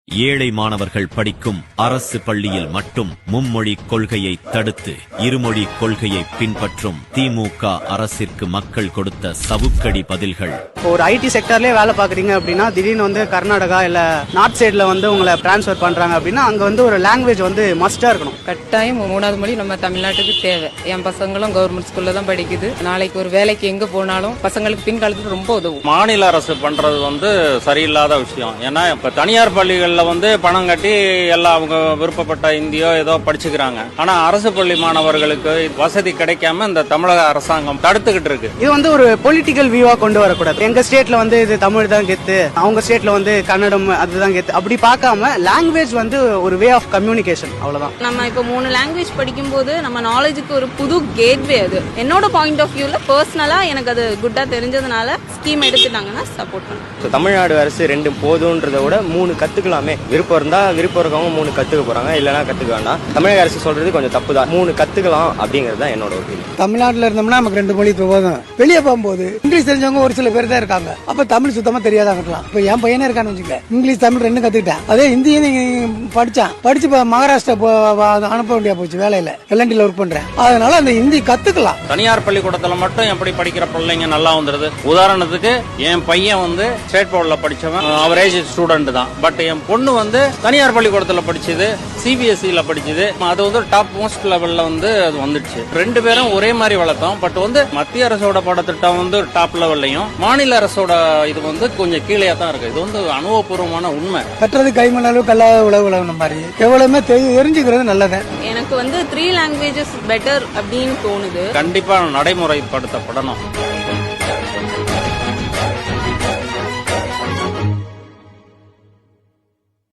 ஏழை மாணவர்கள் படிக்கும் அரசு பள்ளியில் மட்டும் மும்மொழி கொள்கையை தடுத்து இருமொழி கொள்கையை பின்பற்றும் திமுக அரசிற்கு மக்கள் கொடுத்த சவுக்கடி பதில்கள். ஒரு ஐடி செக்டர்லயே வேலை பாக்குறீங்க அப்படின்னா திடீர்னு வந்து கர்நாடகா இல்ல நார்த் சைட்ல வந்து உங்களை டிரான்ஸ்ஃபர் பண்றாங்க அப்படின்னா அங்க வந்து ஒரு லாங்குவேஜ் வந்து மஸ்டா இருக்கணும். கட்டாயம் மூணாவது மொழி நம்ம தமிழ்நாட்டுக்கு தேவை. என் பசங்களும் கவர்மெண்ட் ஸ்கூல்ல தான் படிக்குது. நாளைக்கு ஒரு வேலைக்கு எங்க போனாலும் பசங்களுக்கு பின்காலத்துக்கு ரொம்ப உதவும். மாநில அரசு பண்றது வந்து சரியில்லாத விஷயம். ஏன்னா இப்ப தனியார் பள்ளிகள் வந்து பணம் கட்டி எல்லாம் அவங்க விருப்பப்பட்ட இந்தியோ ஏதோ படிச்சுக்கிறாங்க. ஆனா அரசு பள்ளி மாணவர்களுக்கு வசதி கிடைக்காம இந்த தமிழக அரசாங்கம் தடுத்துக்கிட்டு இருக்கு. இது வந்து ஒரு பொலிட்டிக்கல் வியூவா கொண்டு வரக்கூடாது. எங்க ஸ்டேட்ல வந்து இது தமிழ் தான் கெத்து, அவங்க ஸ்டேட்ல வந்து கன்னடம் அதுதான் கெத்து, அப்படி பார்க்காம லாங்குவேஜ் வந்து ஒரு வே ஆஃப் கம்யூனிகேஷன், அவ்வளவுதான். நம்ம இப்ப 3 லாங்குவேஜ் படிக்கும் போது நம்ம நாலேஜுக்கு ஒரு புது கேட்வே. அது என்னோட பாயிண்ட் ஆஃப் வியூல பர்சனலா எனக்கு அது குட்டா தெரிஞ்சதுனால ஸ்கீம் எடுத்துட்டாங்கன்னா சப்போர்ட் பண்ணும். தமிழ்நாடு அரசு 2 போதுன்றதை விட 3 கத்துக்கலாமே. விருப்பம் இருந்தா விருப்பம் இருக்கவங்க 3 கத்துக்க போறாங்க, இல்லைன்னா கத்துக்க வேண்டாம். தமிழக அரசு சொல்றது கொஞ்சம் தப்பு தான். 3 கத்துக்கலாம் அப்படிங்கிறது தான் என்னோட ஒப்பீனியன். தமிழ்நாட்டில் இருந்தோம்னா நமக்கு 2 மொழி போதும். வெளியே போகும்போது இங்கிலீஷ் தெரிஞ்சவங்க ஒரு சில பேர் தான் இருக்காங்க. அப்ப தமிழ் சுத்தமா தெரியாதான் இருக்கலாம். இப்ப என் பையனே இருக்கான்னு வச்சுக்க, இங்கிலீஷ் தமிழ் 2 கத்துக்கிட்டேன். அதே ஹிந்தியும் படிச்சு மகாராஷ்டிரா அனுப்ப வேண்டிய போச்சு. வேலையில எல்என்டில ஒர்க் பண்றேன். அதனால அந்த ஹிந்தி கத்துக்கலாம். தனியார் பள்ளிக்கூடத்துல மட்டும் எப்படி படிக்கிற பிள்ளைங்க நல்லா வந்துருது. உதாரணத்துக்கு என் பையன் வந்து ஸ்டேட் போர்ட்ல படிச்சவன், அவரேஜ் ஸ்டூடெண்ட் தான். பட் என் பொண்ணு வந்து தனியார் பள்ளிக்கூடத்துல படிச்சது, சிபிஎஸ்இல படிச்சது. அது வந்து டாப் மோஸ்ட் லெவல்ல வந்து அது வந்துடுச்சு. 2 பேரும் ஒரே மாதிரி வளர்த்தோம். பட் வந்து மத்திய அரசோட பாடத்திட்டம் வந்து டாப் லெவல்லையும் மாநில அரசோட இது வந்து கொஞ்சம் கீழே தான் இருக்கு. இது வந்து அனுபவபூர்வமான உண்மை. கற்றது கைமணாலும் கல்லாத உழவுன மாதிரி எவ்வளவுமே தெரிஞ்சுக்கிறது நல்லது. எனக்கு வந்து 3 லாங்குவேஜஸ் பெட்டர் அப்படின்னு தோணுது. கண்டிப்பா நடைமுறைப்படுத்தப்படணும்.